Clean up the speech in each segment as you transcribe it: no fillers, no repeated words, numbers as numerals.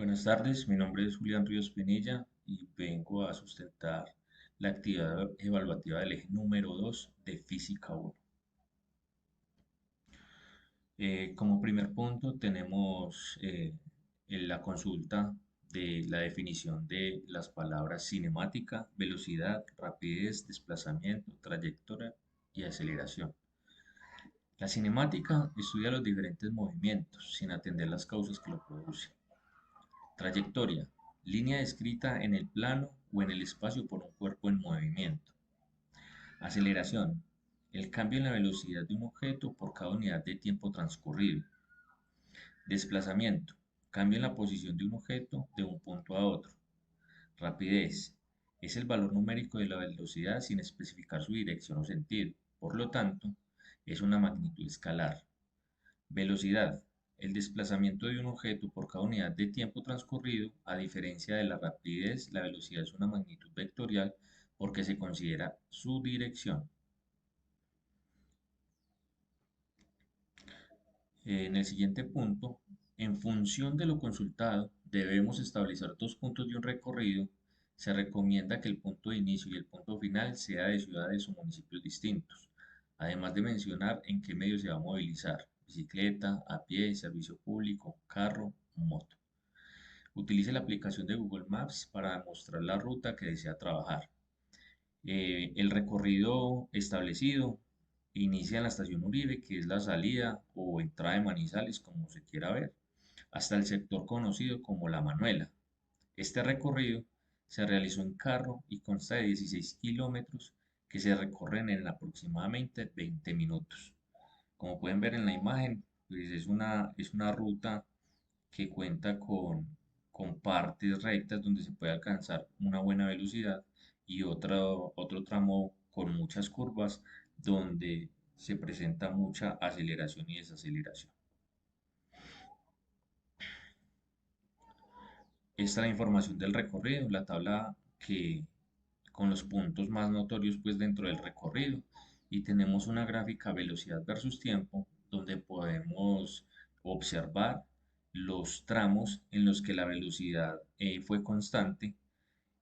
Buenas tardes, mi nombre es Julián Ríos Pinilla y vengo a sustentar la actividad evaluativa del eje número 2 de Física 1. Como primer punto tenemos en la consulta de la definición de las palabras cinemática, velocidad, rapidez, desplazamiento, trayectoria y aceleración. La cinemática estudia los diferentes movimientos sin atender las causas que lo producen. Trayectoria: línea descrita en el plano o en el espacio por un cuerpo en movimiento. Aceleración: el cambio en la velocidad de un objeto por cada unidad de tiempo transcurrido. Desplazamiento: cambio en la posición de un objeto de un punto a otro. Rapidez: es el valor numérico de la velocidad sin especificar su dirección o sentido. Por lo tanto, es una magnitud escalar. Velocidad: el desplazamiento de un objeto por cada unidad de tiempo transcurrido. A diferencia de la rapidez, la velocidad es una magnitud vectorial porque se considera su dirección. En el siguiente punto, en función de lo consultado, debemos establecer dos puntos de un recorrido. Se recomienda que el punto de inicio y el punto final sea de ciudades o municipios distintos, además de mencionar en qué medio se va a movilizar: bicicleta, a pie, servicio público, carro, moto. Utilice la aplicación de Google Maps para mostrar la ruta que desea trabajar. El recorrido establecido inicia en la estación Uribe, que es la salida o entrada de Manizales, como se quiera ver, hasta el sector conocido como La Manuela. Este recorrido se realizó en carro y consta de 16 kilómetros que se recorren en aproximadamente 20 minutos. Como pueden ver en la imagen, pues es una ruta que cuenta con partes rectas donde se puede alcanzar una buena velocidad y otro tramo con muchas curvas donde se presenta mucha aceleración y desaceleración. Esta es la información del recorrido, la tabla que con los puntos más notorios pues dentro del recorrido, y tenemos una gráfica velocidad versus tiempo donde podemos observar los tramos en los que la velocidad fue constante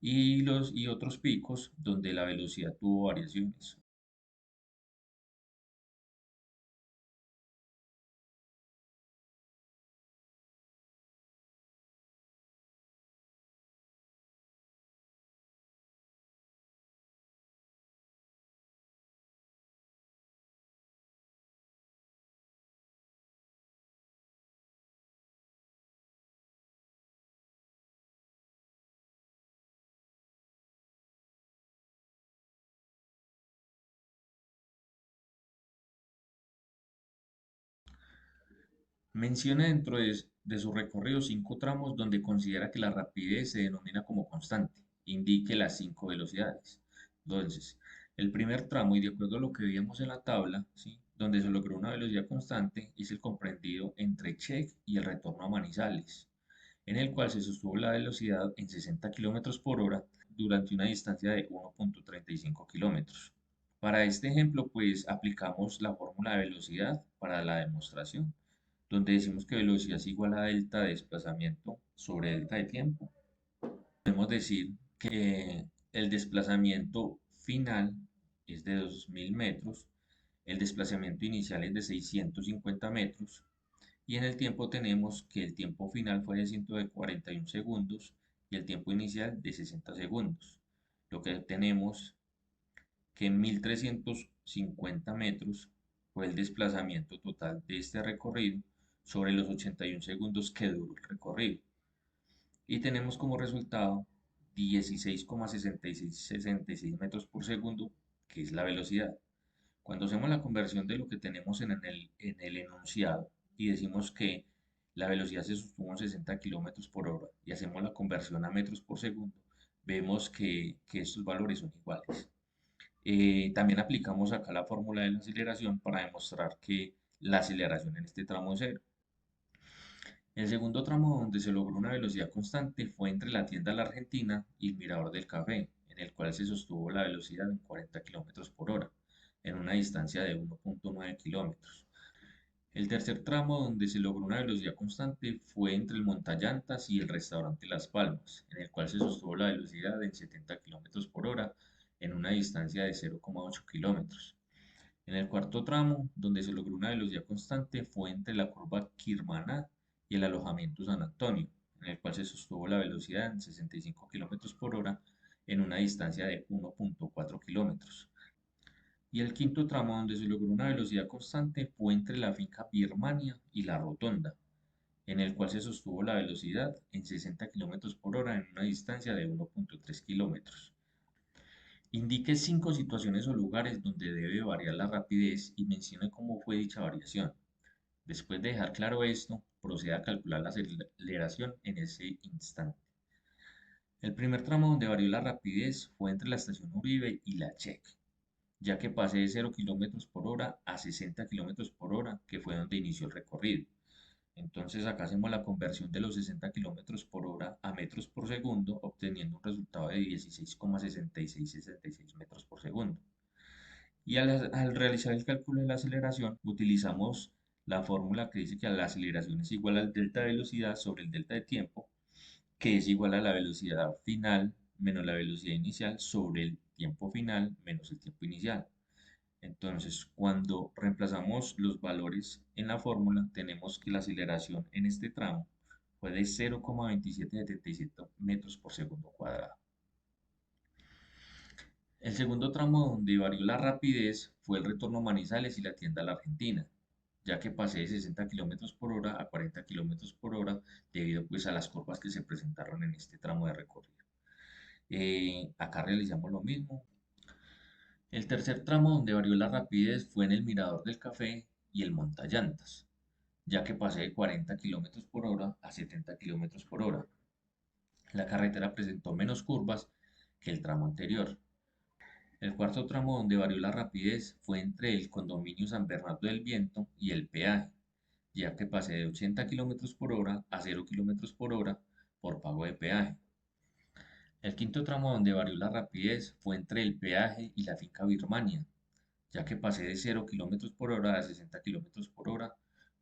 y otros picos donde la velocidad tuvo variaciones. Menciona dentro de su recorrido cinco tramos donde considera que la rapidez se denomina como constante. Indique las cinco velocidades. Entonces, el primer tramo, y de acuerdo a lo que veíamos en la tabla, ¿sí?, donde se logró una velocidad constante, es el comprendido entre Check y el retorno a Manizales, en el cual se sostuvo la velocidad en 60 kilómetros por hora durante una distancia de 1,35 kilómetros. Para este ejemplo, pues aplicamos la fórmula de velocidad para la demostración, donde decimos que velocidad es igual a delta de desplazamiento sobre delta de tiempo. Podemos decir que el desplazamiento final es de 2000 metros, el desplazamiento inicial es de 650 metros, y en el tiempo tenemos que el tiempo final fue de 141 segundos y el tiempo inicial de 60 segundos. Lo que tenemos que en 1350 metros fue el desplazamiento total de este recorrido sobre los 81 segundos que duró el recorrido. Y tenemos como resultado 16,66 metros por segundo, que es la velocidad. Cuando hacemos la conversión de lo que tenemos en el enunciado y decimos que la velocidad se sostuvo en 60 kilómetros por hora y hacemos la conversión a metros por segundo, vemos que estos valores son iguales. También aplicamos acá la fórmula de la aceleración para demostrar que la aceleración en este tramo es cero. El segundo tramo donde se logró una velocidad constante fue entre la tienda La Argentina y el Mirador del Café, en el cual se sostuvo la velocidad en 40 kilómetros por hora, en una distancia de 1,9 kilómetros. El tercer tramo donde se logró una velocidad constante fue entre el montallantas y el restaurante Las Palmas, en el cual se sostuvo la velocidad en 70 kilómetros por hora en una distancia de 0,8 kilómetros. En el cuarto tramo, donde se logró una velocidad constante, fue entre la curva Quirmaná y el alojamiento San Antonio, en el cual se sostuvo la velocidad en 65 kilómetros por hora en una distancia de 1,4 kilómetros. Y el quinto tramo, donde se logró una velocidad constante, fue entre la finca Birmania y la Rotonda, en el cual se sostuvo la velocidad en 60 kilómetros por hora en una distancia de 1,3 kilómetros. Indique 5 situaciones o lugares donde debe variar la rapidez y mencione cómo fue dicha variación. Después de dejar claro esto, proceda a calcular la aceleración en ese instante. El primer tramo donde varió la rapidez fue entre la estación Uribe y la Check, ya que pasé de 0 kilómetros por hora a 60 kilómetros por hora, que fue donde inició el recorrido. Entonces acá hacemos la conversión de los 60 kilómetros por hora a metros por segundo, obteniendo un resultado de 16,6666 metros por segundo. Y al realizar el cálculo de la aceleración, utilizamos la fórmula que dice que la aceleración es igual al delta de velocidad sobre el delta de tiempo, que es igual a la velocidad final menos la velocidad inicial sobre el tiempo final menos el tiempo inicial. Entonces, cuando reemplazamos los valores en la fórmula, tenemos que la aceleración en este tramo fue de 0,2777 metros por segundo cuadrado. El segundo tramo donde varió la rapidez fue el retorno a Manizales y la tienda a la Argentina, ya que pasé de 60 kilómetros por hora a 40 kilómetros por hora debido pues a las curvas que se presentaron en este tramo de recorrido. Acá realizamos lo mismo. El tercer tramo donde varió la rapidez fue en el Mirador del Café y el Montallantas, ya que pasé de 40 kilómetros por hora a 70 kilómetros por hora. La carretera presentó menos curvas que el tramo anterior. El cuarto tramo donde varió la rapidez fue entre el condominio San Bernardo del Viento y el peaje, ya que pasé de 80 kilómetros por hora a 0 kilómetros por hora por pago de peaje. El quinto tramo donde varió la rapidez fue entre el peaje y la finca Birmania, ya que pasé de 0 kilómetros por hora a 60 kilómetros por hora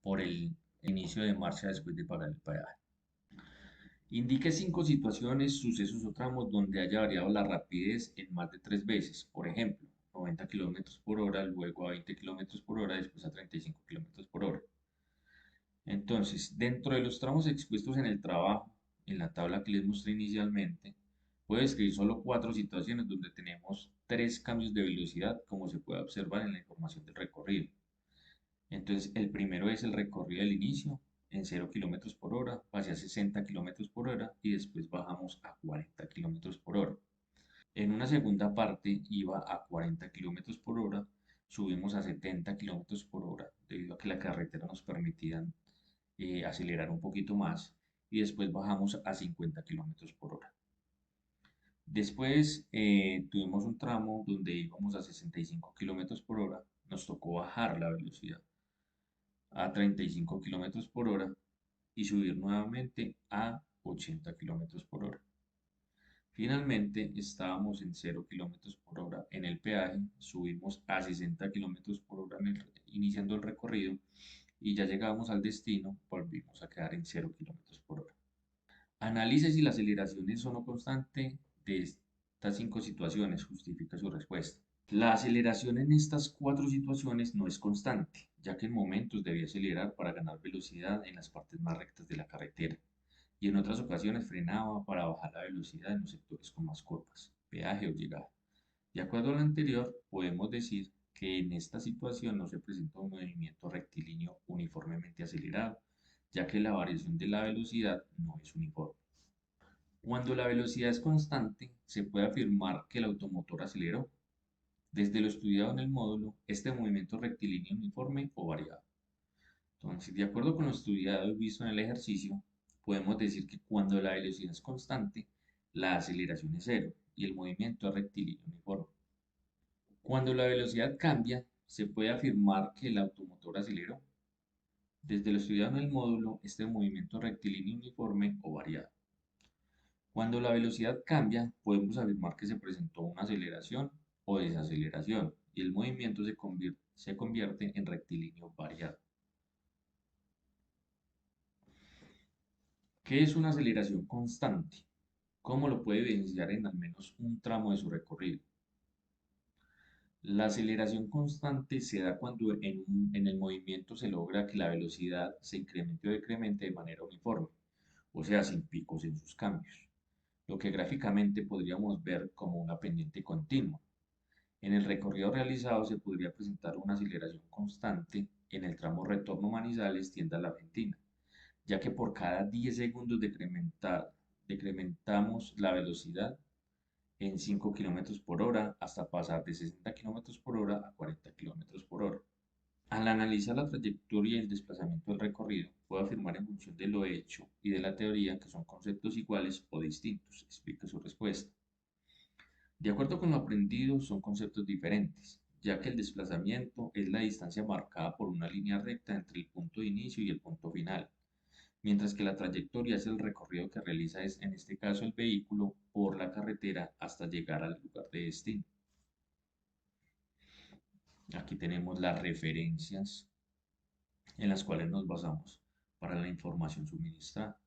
por el inicio de marcha después de pagar el peaje. Indique 5 situaciones, sucesos o tramos donde haya variado la rapidez en más de 3 veces. Por ejemplo, 90 kilómetros por hora, luego a 20 kilómetros por hora, después a 35 kilómetros por hora. Entonces, dentro de los tramos expuestos en el trabajo, en la tabla que les mostré inicialmente, puedo escribir solo 4 situaciones donde tenemos 3 cambios de velocidad, como se puede observar en la información del recorrido. Entonces, el primero es el recorrido del inicio en 0 kilómetros por hora, pasé a 60 kilómetros por hora y después bajamos a 40 kilómetros por hora. En una segunda parte iba a 40 kilómetros por hora, subimos a 70 kilómetros por hora debido a que la carretera nos permitía acelerar un poquito más y después bajamos a 50 kilómetros por hora. Después tuvimos un tramo donde íbamos a 65 kilómetros por hora, nos tocó bajar la velocidad a 35 kilómetros por hora y subir nuevamente a 80 kilómetros por hora. Finalmente estábamos en 0 kilómetros por hora en el peaje, subimos a 60 kilómetros por hora iniciando el recorrido y ya llegábamos al destino, volvimos a quedar en 0 kilómetros por hora. Analice si la aceleración es o no constante de estas 5 situaciones, justifica su respuesta. La aceleración en estas 4 situaciones no es constante, ya que en momentos debía acelerar para ganar velocidad en las partes más rectas de la carretera y en otras ocasiones frenaba para bajar la velocidad en los sectores con más curvas, peaje o llegada. De acuerdo a lo anterior, podemos decir que en esta situación no se presenta un movimiento rectilíneo uniformemente acelerado, ya que la variación de la velocidad no es uniforme. Cuando la velocidad es constante, se puede afirmar que el automotor aceleró. Desde lo estudiado en el módulo, este movimiento rectilíneo uniforme o variado. Entonces, de acuerdo con lo estudiado y visto en el ejercicio, podemos decir que cuando la velocidad es constante, la aceleración es cero y el movimiento es rectilíneo uniforme. Cuando la velocidad cambia, se puede afirmar que el automotor aceleró. Desde lo estudiado en el módulo, este movimiento es rectilíneo uniforme o variado. Cuando la velocidad cambia, podemos afirmar que se presentó una aceleración o desaceleración y el movimiento se convierte en rectilíneo variado. ¿Qué es una aceleración constante? ¿Cómo lo puede evidenciar en al menos un tramo de su recorrido? La aceleración constante se da cuando en el movimiento se logra que la velocidad se incremente o decremente de manera uniforme, o sea, sin picos en sus cambios, lo que gráficamente podríamos ver como una pendiente continua. En el recorrido realizado se podría presentar una aceleración constante en el tramo retorno Manizales tienda a la Argentina, ya que por cada 10 segundos decrementamos la velocidad en 5 kilómetros por hora hasta pasar de 60 kilómetros por hora a 40 kilómetros por hora. Al analizar la trayectoria y el desplazamiento del recorrido, puedo afirmar en función de lo hecho y de la teoría que son conceptos iguales o distintos. Explica su respuesta. De acuerdo con lo aprendido, son conceptos diferentes, ya que el desplazamiento es la distancia marcada por una línea recta entre el punto de inicio y el punto final, mientras que la trayectoria es el recorrido que realiza, en este caso, el vehículo por la carretera hasta llegar al lugar de destino. Aquí tenemos las referencias en las cuales nos basamos para la información suministrada.